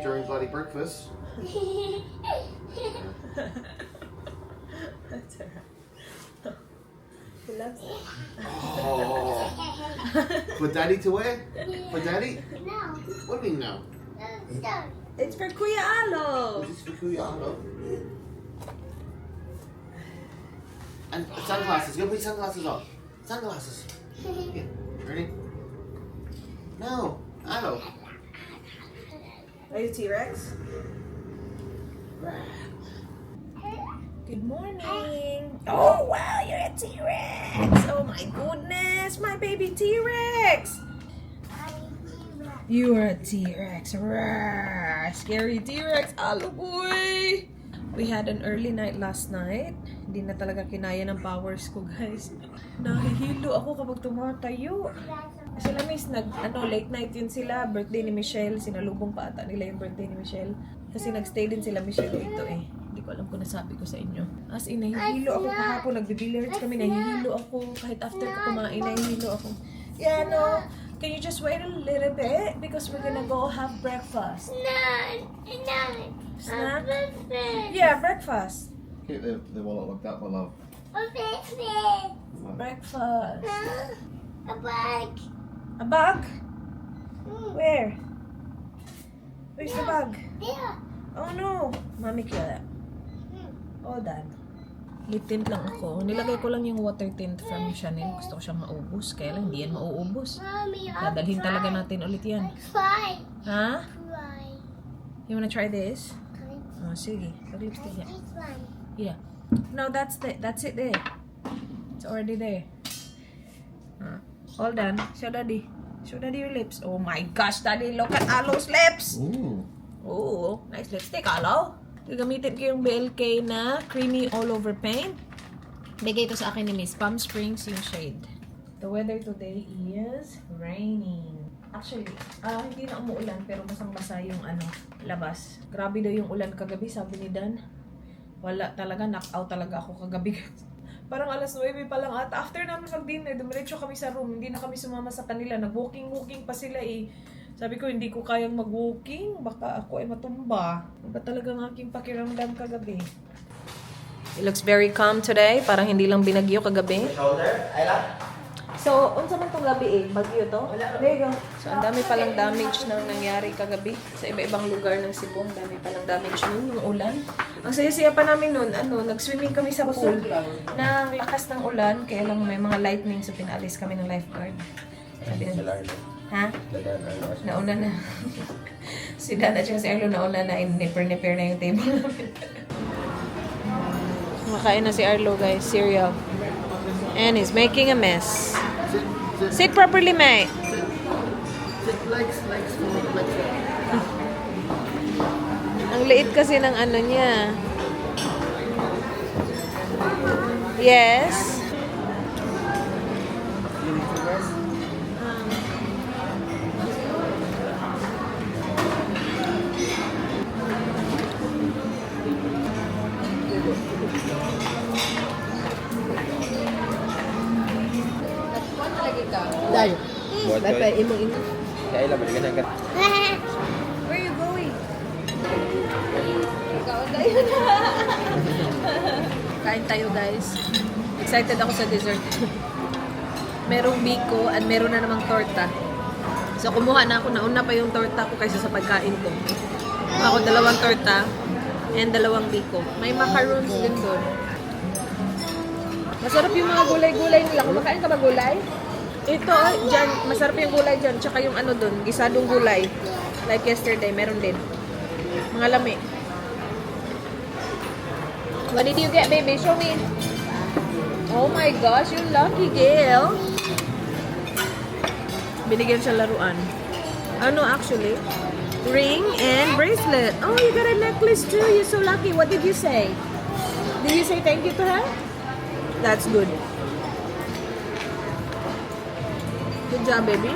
during bloody breakfast. That's alright. He loves it. Oh. For daddy to wear? For daddy? No. What do you mean no? It's for Kuya Alo. Is this for Kuyano? And sunglasses. Go put your sunglasses on. Sunglasses. Yeah. Ready? No. Alo. Are you T-Rex? Good morning. Oh wow, you're a T-Rex. Oh my goodness, my baby T-Rex. You are a T-Rex. Rawr. Scary T-Rex. Alo boy. We had an early night last night. Hindi na talaga kinaya ng powers ko, guys. Nahihilo ako kapag tumatayo. Sila miss, late night yun sila. Birthday ni Michelle. Sinalubong pa ata nila yung birthday ni Michelle. Kasi nagstay din sila Michelle dito eh. Hindi ko alam kung nasabi ko sa inyo. As in, nahihilo ako kahapon. Nagbe-billiards kami. Nahihilo ako. Kahit after ko kumain, nahihilo ako. Yeah, no. Can you just wait a little bit? Because we're gonna go have breakfast. Snack? Yeah, breakfast. Keep the wallet locked up, my love. Breakfast. A bag. A bag? Where? Where's the bag? There. Oh no! Mommy kill that. Hold on. Lip tint lang ako. Nilagay ko lang yung water tint from Chanel. Gusto ko siyang maubos. Kaya lang, hindi yan mauubos. Mommy, Dadalhin talaga natin ulit yan. Try. Ha? Try. You wanna try this? Oh, sige. Pag-lipstick yan. This one. Yeah. No, that's it there. It's already there. Hold on. Show daddy. Show daddy your lips. Oh my gosh, daddy, look at Alo's lips. Ooh. Oh, nice lipstick, Alo. Gagamitin ko yung BLK na creamy all over paint. Bigay ito sa akin ni Miss Palm Springs yung shade. The weather today is raining. Actually, hindi na umuulan pero basang-basa yung labas. Grabe daw yung ulan kagabi, sabi ni Dan. Wala talaga, knock out talaga ako kagabi. Parang alas 9 pa lang at after namin mag-dinner, dumiretso kami sa room. Hindi na kami sumama sa kanila. Nag-walking pa sila eh. Sabi ko, hindi ko kayang mag-walking. Baka ako ay matumba. Iba talaga ang aking pakiramdam kagabi. It looks very calm today. Parang hindi lang binagyo kagabi. Shoulder, ay lang. So, unsa man tong gabi eh? Bagyo to? There you go. So, ang dami palang damage nang nangyari kagabi. Sa iba-ibang lugar ng Cebu, ang dami palang damage nun, yung ulan. Ang saya-saya pa namin nun, nag-swimming kami sa pool. Nang lakas ng ulan, kaya lang may mga lightning, so pinalis kami ng lifeguard. Sabi na, ha? Nauna na. Si Dan at si Arlo nauna na, nipper-nipper na yung table namin. Makain na si Arlo, guys. Cereal. And he's making a mess. Sit properly, mate. Sit legs. Ang liit kasi ng niya. Yes. Dayo. Bye imo. Kaya ila balikan ka. Where are you going? Kain tayo, guys. Excited ako sa dessert. Merong biko at meron na namang torta. So, kumuha na ako. Nauna pa yung torta ko kaysa sa pagkain ko. Ako 2 torta and 2 biko. May macarons din doon. Masarap yung mga gulay-gulay nila. Kumakain ka ba gulay? Ito, dyan, masarap yung gulay dyan. Tsaka yung doon, gisadong gulay. Like yesterday, meron din. Mga lami. What did you get, baby? Show me. Oh my gosh, you lucky girl. Binigyan siya laruan. Actually? Ring and bracelet. Oh, you got a necklace too. You're so lucky. What did you say? Did you say thank you to her? That's good. Good job, baby.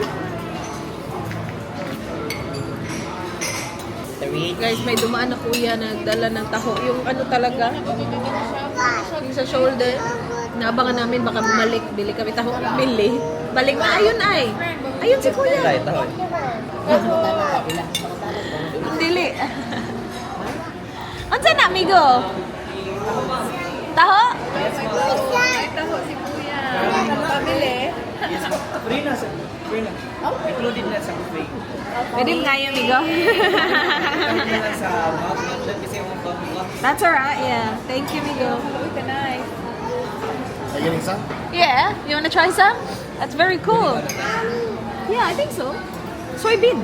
Guys, may dumaan na kuya na nagdala ng taho. Yung talaga, yung sa shoulder. Naabangan namin, baka bumalik. Bili kami taho. Bili. Balik na. Ayun ay. Ayun si kuya. dili. Unsa na, amigo? Taho? Taho si Kuya. Pabili. Free na. Included na sa buffet. Pwede nga yung amigo. Included na sa mouth kasi yung mouth. That's alright, yeah. Thank you, amigo. Look at nice. Are you getting some? Yeah, you wanna try some? That's very cool. Yeah, I think so. Soybean.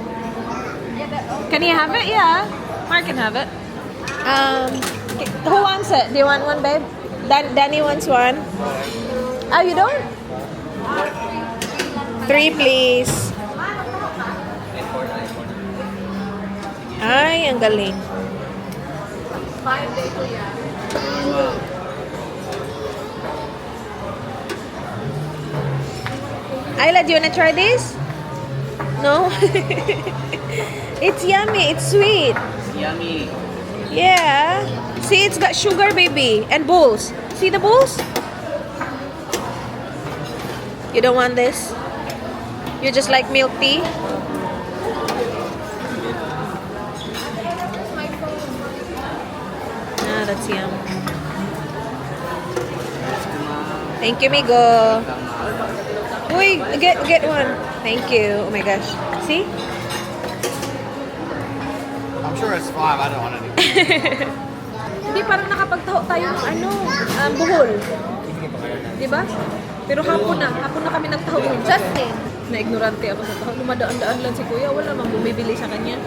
Can you have it? Yeah. Mark can have it. Who wants it? Do you want one, babe? Danny wants one. Oh, you don't? 3, please. Ay, ang galing. 5 day Kuya. Ayla, do you wanna try this? No? It's yummy. It's sweet. Yummy. Yeah. See, it's got sugar, baby, and bowls. See the bowls? You don't want this? You just like milk tea? Ah, that's yum. Thank you, Migo. Uy, get one. Thank you. Oh my gosh. See? I'm sure it's 5. I don't want any. Hindi, parang nakapagtaho tayo ng buhol. Diba? Pero hapon na kami nagtaho. Justin! Na-ignorante ako sa taho. Lumadaan-daan lang si Kuya. Wala namang bumibili sa kanya.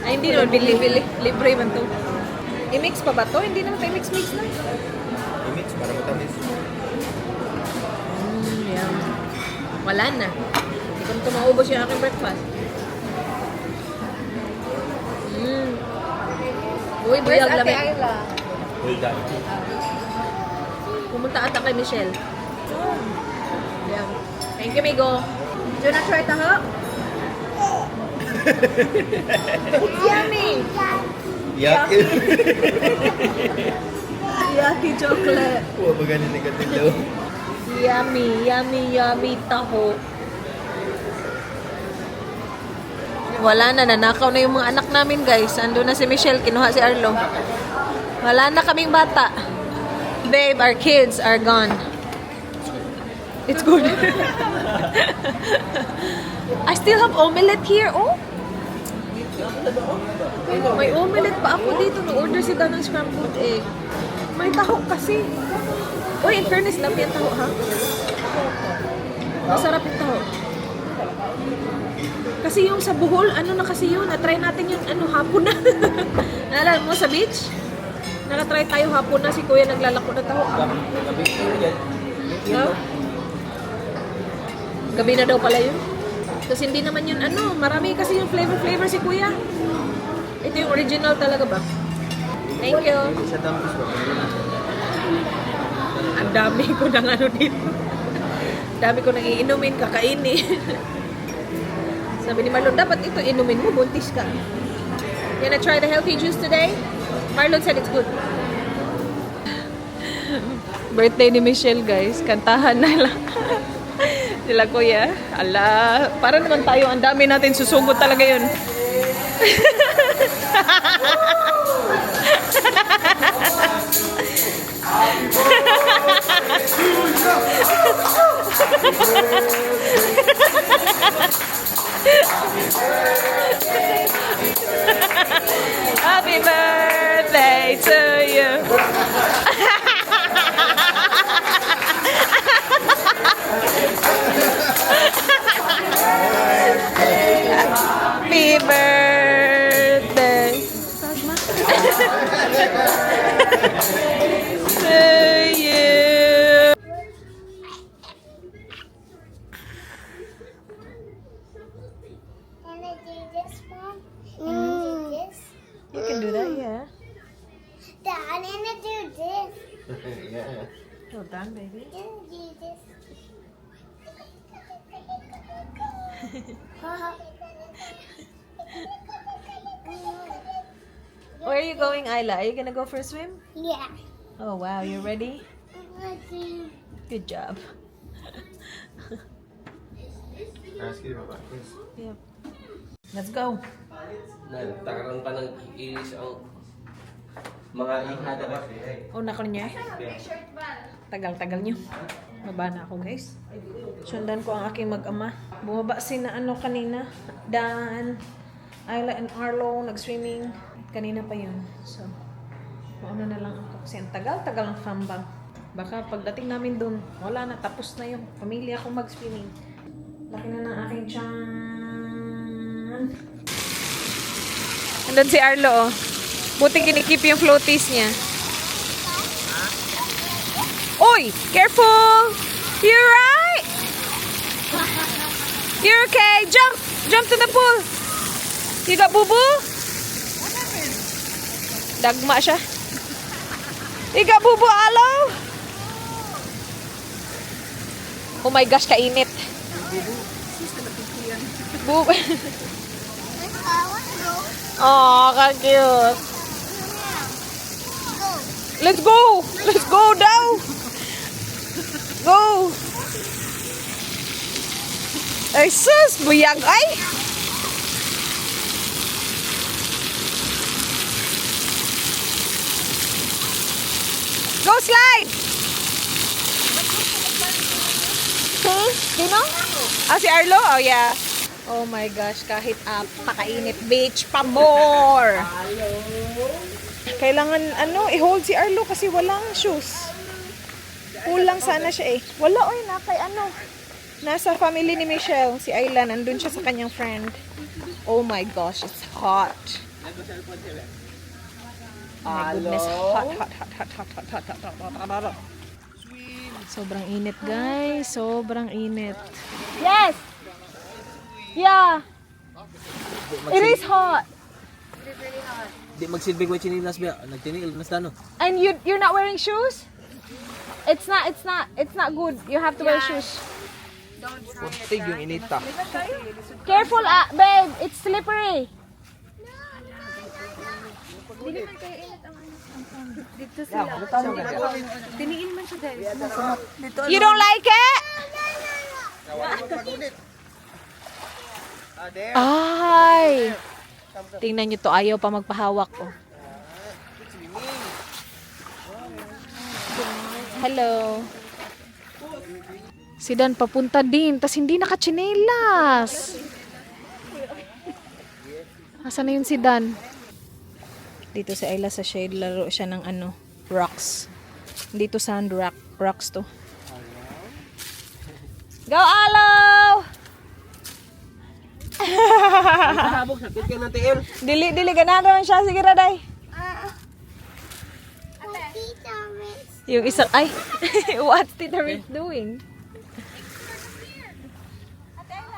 Ay, hindi naman bili-bili. Libre man to. I-mix pa ba to? Hindi naman tayo mix-mix na. I-mix para matamis. Yeah. Wala na. Hindi ko na maubos yung aking breakfast. Uy, Where's buyag Ate lamig. Ayla? Hold on. Pumunta ata kay Michelle. Yeah. Thank you, Migo. Do you wanna try taho? It's yummy! Yucky. Yucky chocolate. Huwag ba ganin ni Katilo? Yummy, yummy, yummy taho. Wala na, nanakaw na yung mga anak namin, guys. Ando na si Michelle, kinuha si Arlo. Wala na kaming bata. Babe, our kids are gone. It's good. I still have omelette here, oh. May omelette pa ako dito. Nag-order si Dan ng scrambled egg. May taho kasi. Uy, in fairness, love yung taho, ha? Masarap yung taho. Kasi yung sa Bohol, ano na kasi yun, na-try natin yung hapon na. Naalala mo sa beach? Naka-try tayo hapon na, si Kuya naglalako na taho. Gabi ko yan. No? Gabi na daw pala yun. Kasi hindi naman yun, marami kasi yung flavor si Kuya. Ito yung original talaga ba? Thank you. Sa tamis ba? Ang dami ko ng dito. Dami ko nang iinumin, kakainin. Sabi ni Marlon, dapat ito inumin mo, buntis ka. You wanna try the healthy juice today? Marlon said it's good. Birthday ni Michelle, guys. Kantahan na lang. Sila Kuya. Ala, para naman tayo, ang dami natin susugod talaga yun. Happy birthday to you. Happy birthday to you. Can I do this one? Can I do this? You can do that, yeah. Dad, I'm gonna do this. Yeah. Well done, baby. I'm gonna do this. Where are you going, Ayla? Are you gonna go for a swim? Yeah. Oh wow, you ready? I'm gonna do. Good job. Ask you about that, please. Yep. Let's go. Nagtakaroon pa ng ilis ang mga ihada ba? Una ko niya. Tagal-tagal nyo. Baba na ako, guys. Sundan ko ang aking mag-ama. Bumaba si na ano kanina. Dan, Ayla and Arlo, nag-swimming. Kanina pa yun. So, mauna na lang ako. Kasi ang tagal-tagal ng fambang. Baka pagdating namin dun, wala na. Tapos na yung pamilya ko mag-swimming. Laki na ng aking tiyan. Andun si Arlo, oh. Buti kinikip yung floaties niya. Oy! Careful! You're right! You're okay! Jump! Jump to the pool! You got boo-boo? Dagma siya. You got boo-boo, Alo? Oh my gosh, kainit. Boo. Oh, ka-cute. Let's go! Let's go down! Go! Ay, sus! Buyag ay! Go slide! Sino? Ah, si Arlo? Oh, yeah. Oh my gosh, kahit pakainit beach pa more! Kailangan, i-hold si Arlo kasi walang shoes. Kulang sana siya eh. Wala, oy, nasa family ni Michelle, si Ayla, nandun siya sa kanyang friend. Oh my gosh, it's hot. My goodness, hot. Sobrang init, guys. Sobrang init. Yes! Yeah! It is hot. Di magsilbig wa chinilas ba? Nagtiniil na stano. And you're not wearing shoes? It's not good. You have to wear shoes. Puntig yung inita. Careful, babe. It's slippery. You don't like it? Ay! Tingnan nyo to. Ayaw pa magpahawak. Oh. Hello. Si Dan papunta din. Tas hindi nakachinelas. Asan na yun si Dan? Dito si Ayla sa shade. Laro siya ng rocks. Dito sand rocks to. Go, Alo! Habog sakit ka ng tiil. Dili ganahan siya. Sige, Raday. Yung isang, ay, what's Tita Rich doing?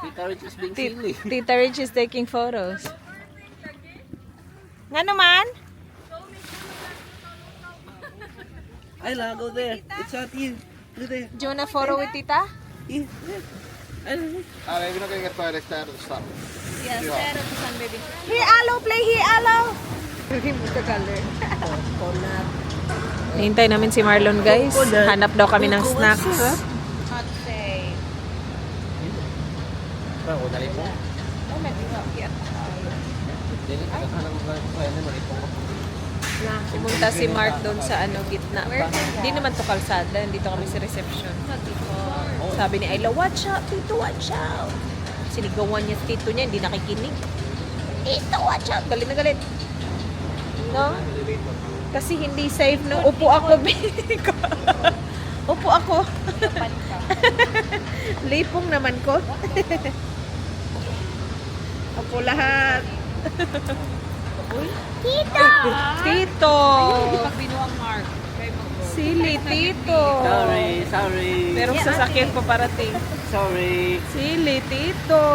Tita Rich is being silly. Tita Rich is taking photos. Nga naman? Ayla, go there. It's not you. Go there. Do you want a photo with Tita? Yeah. Ayla. Alright, we're not gonna get further. Stay out of the sun. Yes, stare at the sun, baby. Here, Alo, play here, Alo. Remove the color. Hintay namin si Marlon, guys. Hanap daw kami ng snacks. Hot say. Ba, wala rin po. Oh, my God. Yeah. Dili ka kanang mga kaya na malipong ko. Pumunta si Mark doon sa gitna pa. Hindi naman to kalsada. Dito kami sa reception. Sabi ni Ayla, watch out, Tito, watch out. Sinigawan niya si Tito niya, hindi nakikinig. Tito, watch out. Galit na galit. No? Kasi hindi safe, no? Upo ako, baby ko. Upo ako. Lipong naman ko. Upo lahat. Tito! Tito! Pag binuang Mark. Sili, Tito! Sorry. Merong sasakyan pa parating. Sorry. Sili, Tito!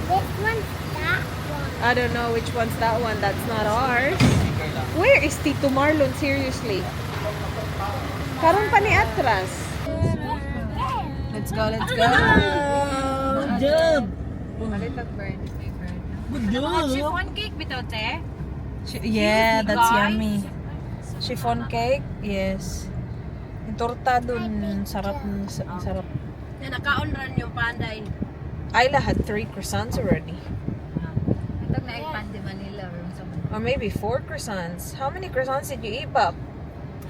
This one's that one. I don't know which one's that one. That's not ours. Where is Tito Marlon? Seriously. Karon pa ni atras. Let's go, let's go. Good job. Good job. Chiffon cake bitaw te. Yeah, that's yummy. Chiffon cake? Yes. Yung torta dun, sarap. Sarap. Na nakaon ran yung panday. Ayla had 3 croissants already. Itag na expand di Manila. Or maybe 4 croissants. How many croissants did you eat, Bob?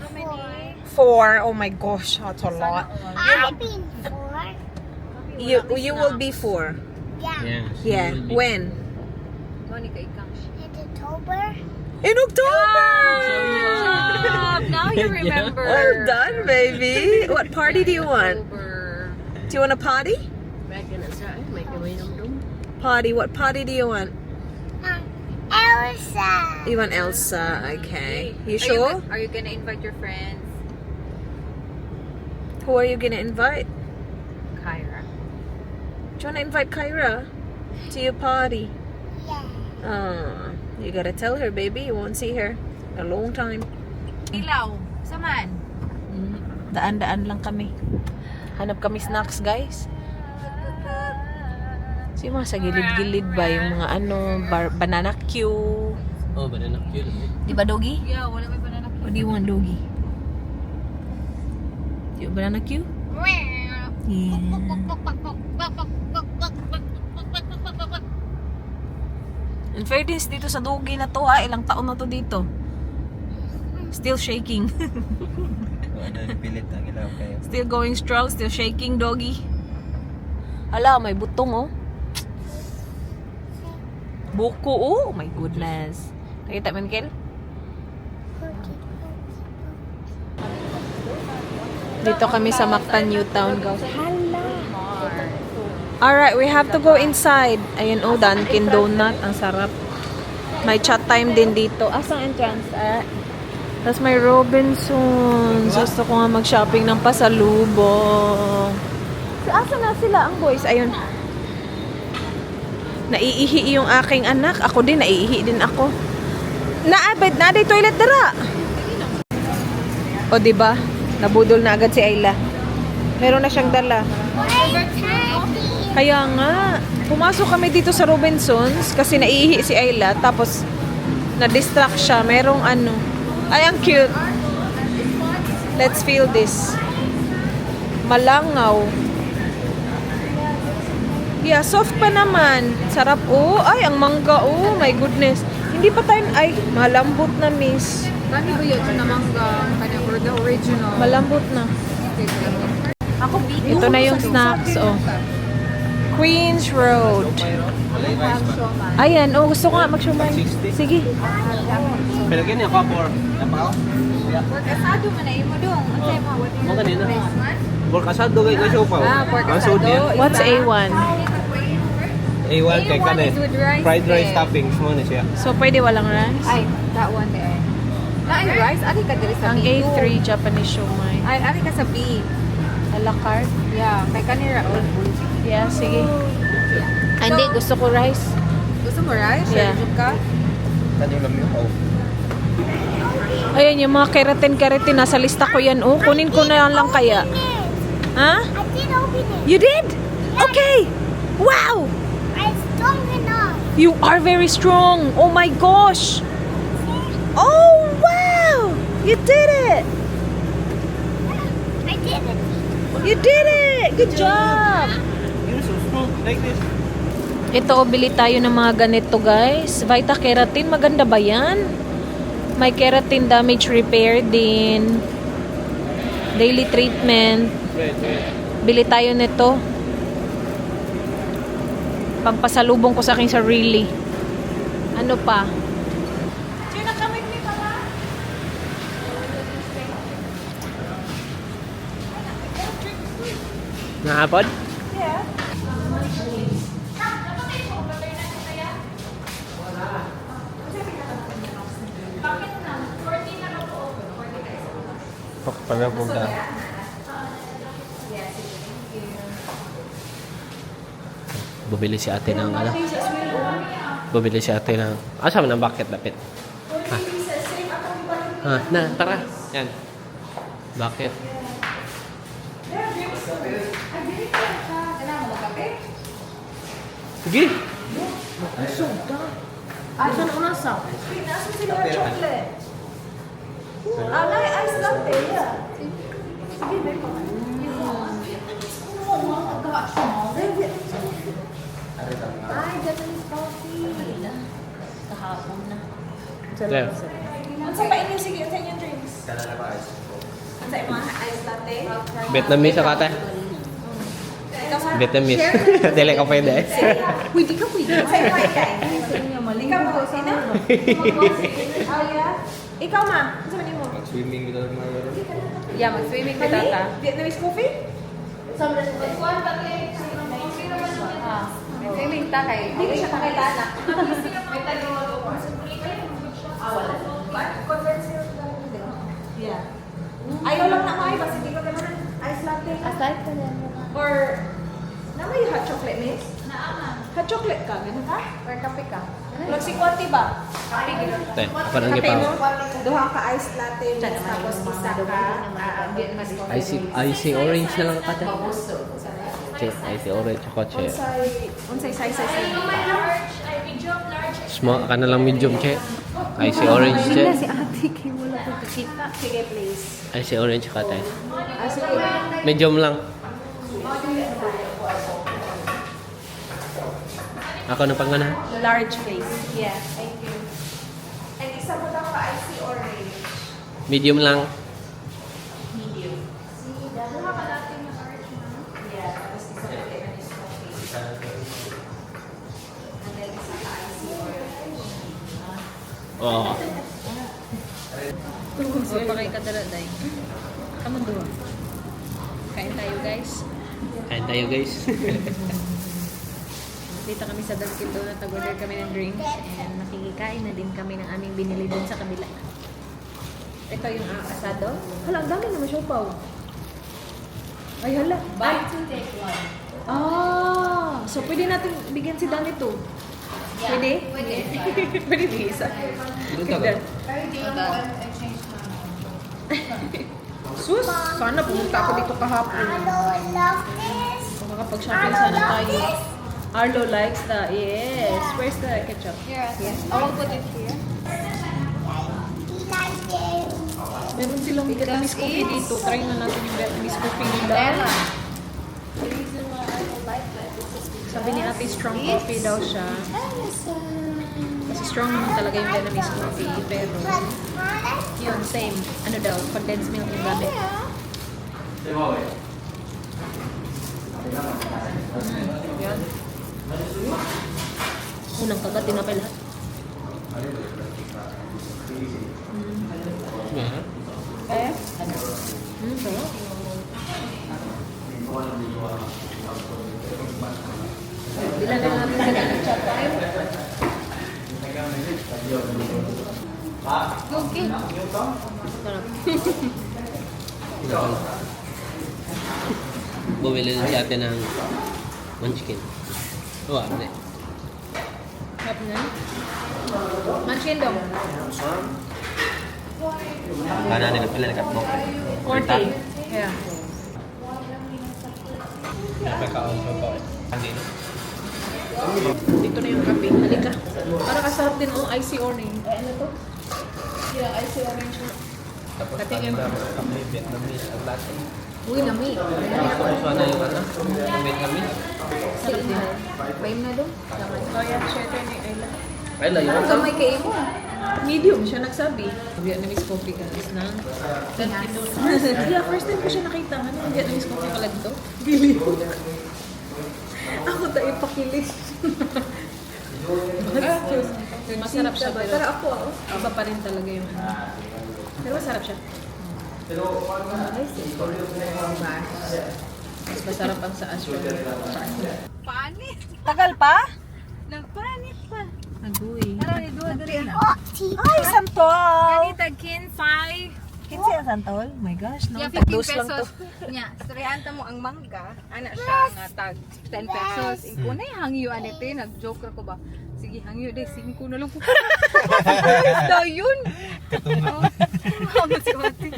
How many? 4. Oh my gosh, that's a lot. I've been 4. You will be 4. Yeah. Yeah. When? Monica, ikaw. In October. In October! Stop! Now you remember. Well done, baby. What party do you want? October. Do you want a party? Party. What party do you want? Elsa. You want Elsa. Okay. You Are sure? Are you gonna invite your friends? Who are you gonna invite? Kyra. Do you wanna invite Kyra to your party? Yeah. You gotta tell her, baby. You won't see her a long time. Ilaw. Saman. Daan-daan lang kami. Hanap kami snacks, guys. So yung mga sa gilid-gilid ba? Yung mga banana Q. Oh, banana cute. Di ba, Doggy? Yeah, wala may banana. What do you want, Doggy? Do you want banana Q? Yeah. In fairness, dito sa Doggy na to ilang taon na to dito. Still shaking. Pilit ang ilaw kayo. Still going strong, still shaking, Doggy. Hala, may butong oh. Buko oh, my goodness. Nakita mo, Kel? Dito kami sa Mactan, Newtown, guys. Alright, we have to go inside. Ayun oh, Dunkin Donut. Ang sarap. May chat time din dito. Asang entrance? Tapos may Robinsons. Gusto ko nga mag-shopping ng pasalubong. Asa na sila ang boys? Ayun. Naiihi yung aking anak. Ako din, naiihi din ako. Naabed na, day toilet dara. O, diba? Nabudol na agad si Ayla. Meron na siyang dala. Kaya nga, pumasok kami dito sa Robinsons kasi naiihi si Ayla. Tapos, na-distract siya. Merong ano. Ay, ang cute. Let's feel this. Malangaw. Yeah, soft pa naman. Sarap. Oh, ay, ang mangga. Oh, my goodness. Hindi pa tayo, ay, malambot na, miss. Kani ba yun na mangga? Kani or the original? Malambot na. Ako big. Ito na yung snacks, oh. Queens Road. Ayan, oh, gusto ko nga mag-shumay. Sige. Pero ganyan ako for. Napakaw. Work asado man na imo dong. Unsay mo? Mo kanina. Work asado kay kaso pa. Pork Ang sud asado. yan. What's A1? A1 kay A1 kanin. is with rice Fried rice eh. toppings mo na siya. So, pwede walang rice? Ay, that one there. Na ay rice, ari ka diri sa Ang B. A3, Japanese shumai. Ay, ari ka sa B. A la carte? Yeah, kay kanira. Yeah, sige. Hindi, gusto ko rice. Gusto mo rice? Yeah. Sure ka? Kanyo lang yung oh. Ayan, yung mga keratin-keratin, nasa lista ko yan. Oh, kunin ko na lang kaya. Ha? I did open it. You did? Okay! Wow! I'm strong enough. You are very strong. Oh my gosh! Oh, wow! You did it! I did it. You did it! Good job! You're so strong like this. Ito, bili tayo ng mga ganito, guys. Vita Keratin, maganda ba yan? May keratin damage repair din. Daily treatment. Wait. Bili tayo nito. Pangpasalubong ko sa aking sarili. Ano pa? Naapod? Pagpapagod na. Bumili si ate ng ano? Bumili si ate ng... Asa mo ng bucket lapit? Na, tara. Yan. Bucket. Sige. Asan ang nasa? Nasa sila yung chocolate. Alay, ice latte, yeah. Sige, may pa. Oh my gosh, There. Ano sa pa inyo? Sige, sa inyong drinks. Kana na ba ice? Ano sa mga ice latte? Vietnamese ako ate. Ikaw sa? Vietnamese. Dili ka pwede. Pwede ka, pwede. Sa inyo, ikaw mo, sino? Alia? Ikaw ma, ano sa mo? Swimming kita na meron. Yeah, mag-swimming ka tata. Vietnamese coffee? Swimming ta kay. Hindi ko siya pakita na. Yeah. Ayaw lang na may, basta hindi ko naman ice latte. Aside ka na. Or, na may hot chocolate miss? Hot chocolate ka, ganun ka? Or kape ka. Lag si Kwati ba? Kape gano'n. Ate, ako nang Kape mo, gipaw. duha ka ice latte miss, tapos isa ka Vietnamese coffee. Icy orange na lang ate. Che, icy orange ako che. Unsay size. Small ka na lang medium che. Icy orange che. Si ate kay wala ko kakita. Sige, please. Icy orange ka ate. Ah, sige. Medium lang. Ako na pangana. Large face. Yeah, thank you. And isa mo lang ka icy orange. Medium lang. Medium. Yeah, tapos isa ka Vietnamese coffee. And then isa ka icy orange. Oh. Huwag pa kayo kadala, day. Kaman doon. Kain tayo, guys. Kain tayo guys. Dito kami sa Dunkin Donut, nag-order kami ng drinks and nakikikain na din kami ng aming binili dun sa kabila. Ito yung asado. Hala, ang dami naman siopaw. Ay, hala. Bite and take one. Ah, so pwede natin bigyan si Dan ito. Pwede? Pwede. Pwede bisa. Sus, sana pumunta ako dito kahapon. I love this. Makakapag-shopping sana tayo. Arlo likes the, yes. Where's the ketchup? Yes. I will put it here. He likes this. Meron silang Vietnamese coffee dito. Try na natin yung Vietnamese coffee nila. The reason why I don't like that is just Sabi ni ate, strong coffee daw siya. Kasi strong naman talaga yung Vietnamese coffee. Pero, yun, same. Ano daw, condensed milk yung gamit. Yan. Unang kagat, tinapay lahat. Eh? Sarap. Bilan na natin sa ketchup tayo. Okay. Sarap. Bumili na si ate ng munchkin. Oh, ate. Sarap na. Munchkin dong. Kana nila pala nakatbok. 40. Yeah. Napakaon pa pa. Kanino? Dito na yung kape. Halika. Para kasarap din ang icy orange. Ay, ano to? Yeah, icy orange na. Tapos Katingin. kami Vietnamese at latte. Uy, nami. Tapos ano yung ano? Yung Vietnamese. Sarap din. Baim na dong. Oh, yeah, share tayo ni Ayla. Ay, layo. Parang gamay kayo mo. Medium siya nagsabi. Vietnamese coffee guys na. Yeah, first time ko siya nakita. Ano yung Vietnamese coffee pala dito? Bili. Ako tayo pakilis. Masarap siya pero iba pa rin talaga yung ano. Pero masarap siya. Mas masarap ang sa Astro. Panit! Tagal pa? Nagpanit pa. Agoy. Ay, santol! Ganita kinsay. Kinsi ang santol? Oh my gosh, no? Yeah, 50 Tagdos lang to. pesos. Nya, storehanta mo ang mangga. Ana siya nga tag 10 pesos. Una yung hangyo anite, nag-joke ra ko ba. Sige, hangyo de 5 na lang po. Daw yun. Ako si Wati.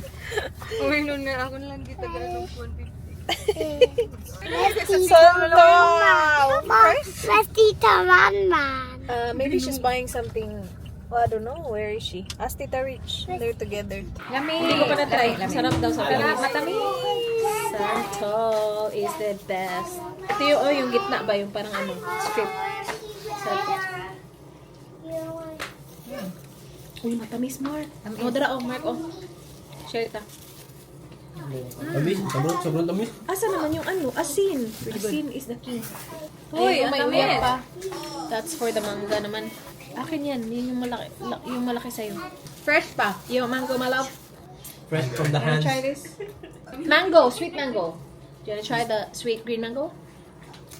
Uy, nun nga ako na lang kita ganong 150. Santol! Let's Tita Mama. Maybe she's buying something. Oh, I don't know. Where is she? Ask Tita Rich. They're together. Lami. Hindi ko pa na-try. Sarap daw sa pero Matamis. Santol is the best. Ito yung, oh, yung gitna ba? Yung parang ano, strip. Sarap. Uy, matamis, Mark. O, dara, Mark, Share ta. Tamis, sobrang tamis. Asa naman yung ano? Asin. Asin is the key. Uy, Ayun, ang may tamis. uyak pa. That's for the manga naman. Akin yan. Yun yung malaki, yung malaki sa'yo. Fresh pa. Yung mango, my love. Fresh from the Wanna hands. try this? Mango, sweet mango. Do you wanna try the sweet green mango?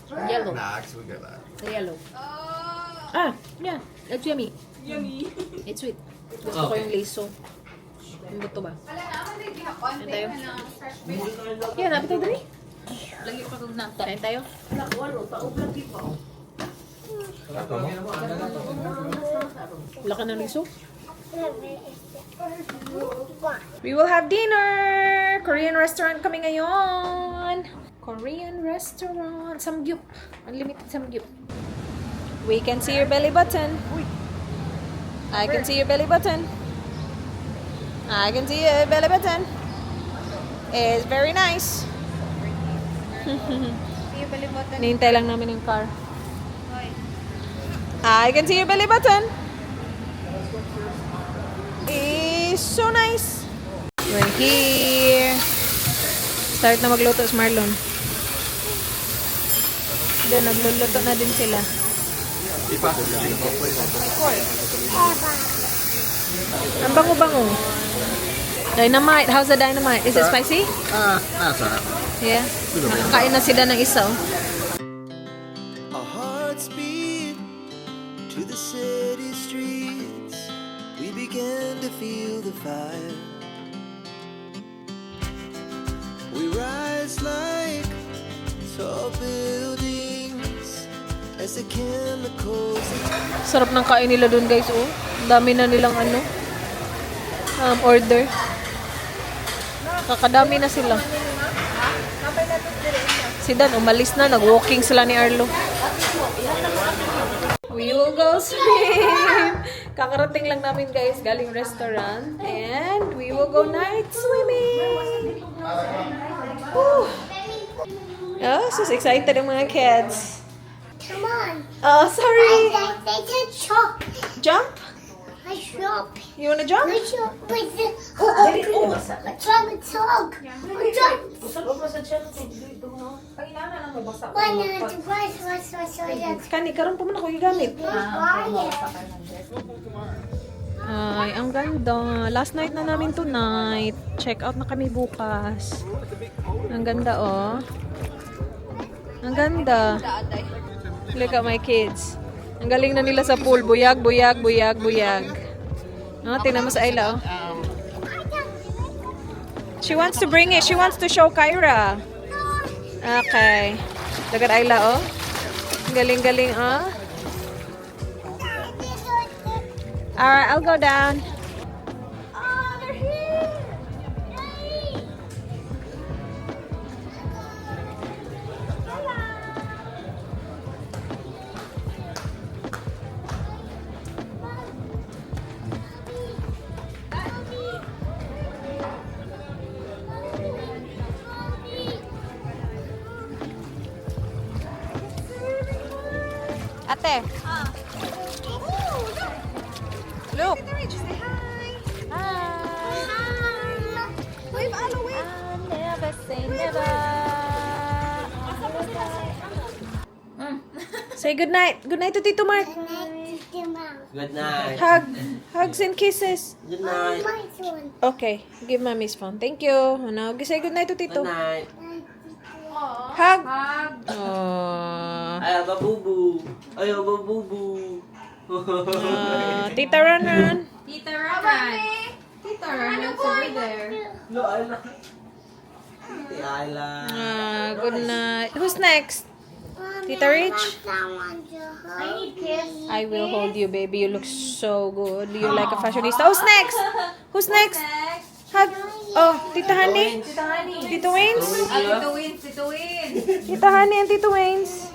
Yellow. Nah, actually, we got that. The yellow. Yeah. That's yummy. Yummy. It's sweet. Gusto ko yung liso. Yung buto ba? Kain tayo. Yeah, napit tayo dali. Lagi pa kong nata. Kain tayo. Wala ka ng liso? We will have dinner! Korean restaurant kami ngayon! Korean restaurant! Samgyup! Unlimited samgyup. We can see your belly button. I can see your belly button. I can see your belly button. It's very nice. Nihintay lang namin yung car. I can see your belly button. It's so nice. We're here. Start na magluto si Marlon. Then, nagluluto na din sila. Ang bango-bango. Dynamite. How's the dynamite? Is it spicy? That's alright. Yeah. Nakakain na sila ng isa. Our hearts beat to the city streets. We began to feel the fire. We rise like tall buildings as the chemicals. Sarap ng kain nila dun, guys. Oh. Ang dami na nilang order. Kakadami na sila. Si Dan, umalis na. Nag-walking sila ni Arlo. We will go swim. Kakarating lang namin, guys, galing restaurant. And we will go night swimming. Woo. Oh, so excited ang mga kids. Come on. Oh, sorry. They can chop. Jump? I chop. You wanna jump? I chop with the. I chop a dog. I chop. Kani, karon pa man ako gigamit. Ay, ang ganda. Last night na namin tonight. Check out na kami bukas. Ang ganda, oh. Ang ganda. Look at my kids. Ang galing na nila sa pool. Buyag, buyag, buyag, buyag. Oh, tingnan mo sa Ayla, oh. She wants to bring it. She wants to show Kyra. Okay. Look at Ayla, oh. Galing-galing, oh. Alright, I'll go down. Ate. Look. Never say never. Say good night. Good night to Tito Mark. Good night. Hugs and kisses. Good night. Okay. Give mommy's phone. Thank you. Now, say good night to Tito. Good night. Hug. Aww. Ayaw, babubu. Ayaw, babubu. Tita Ranan. Tita Raman. Tita Raman's over there. No, Ayla. Ate Ayla. Good night. Who's next? Tita Rich? I need kiss. I will hold you, baby. You look so good. You like a fashionista. Who's next? Who's next? Hug. Oh, Tita Honey? Tita Honey. Tito Waynes? Tito Wins, Tito Wins. Tita Honey and Tito Waynes.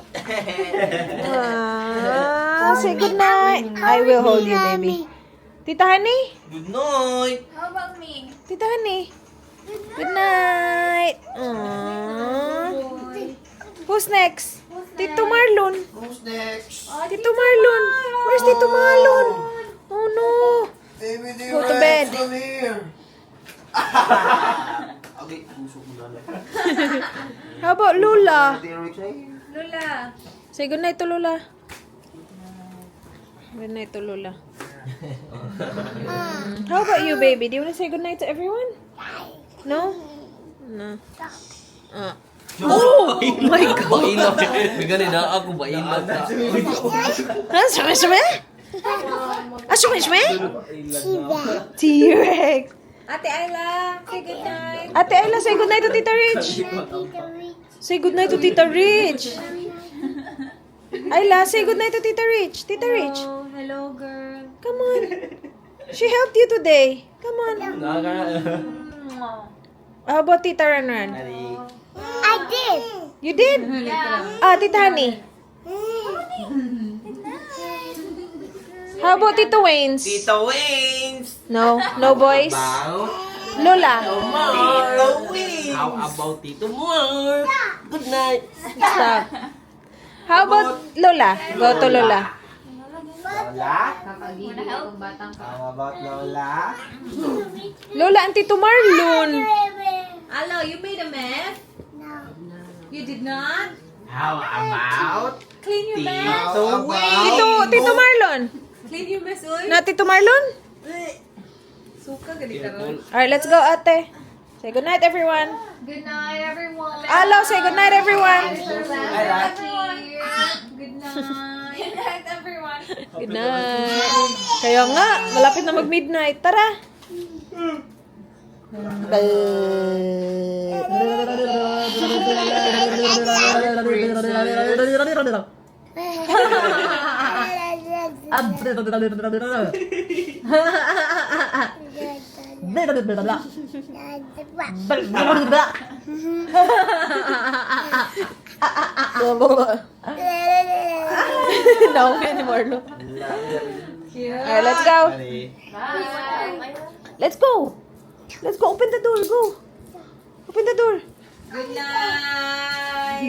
Say good night. I will hold you, baby. Tita Honey? Good night. How about me? Tita Honey? Good night. Aww. Who's next? Tito Marlon. Who's next? Tito Marlon. Where's Tito Marlon? Oh no. Baby Go to bed. Come here. Okay, busog mo na. How about Lula? T-Rex ay. Lola. Say goodnight to Lula. Goodnight to Lula. How about you, baby? Do you want to say goodnight to everyone? No? No. Oh my God! Bailog. May ganun na ako, bailog ka. Ah, sumi-sumi? Ah, sumi-sumi? T-Rex. Ate Ayla, say goodnight. Ate Ayla, say goodnight to Tita Rich. Say goodnight to Tita Rich. Ayla, say goodnight to Tita Rich. Tita Rich, Oh, hello, girl. come on. She helped you today. Come on. How about Tita Ranran? I did. You did? Ah, Tita Honey. How about Tito Wayne's? Tito Waynes! No, no boys. About Lola. Tito Waynes! How about Tito Mark? Good night! Stop. How about Lola? Go to Lola. Lola? Kakagigil itong batang ka. How about Lola? Lola and Tito Marlon. Hello, you made a mess? No. You did not? How about Clean your mess. Tito Waynes? Tito Marlon. Clean your mess, uy. Na Tito Marlon? Suka, ganito ron. Alright, let's go, ate. Say goodnight, everyone. Good night, everyone. Hello, say goodnight, everyone. Good night. Good night, everyone. Good night. Kaya nga, malapit na mag-midnight. Tara. No anymore, no. Alright, let's go. Bye. Let's go. Let's go. Open the door. Go. Open the door. Good night.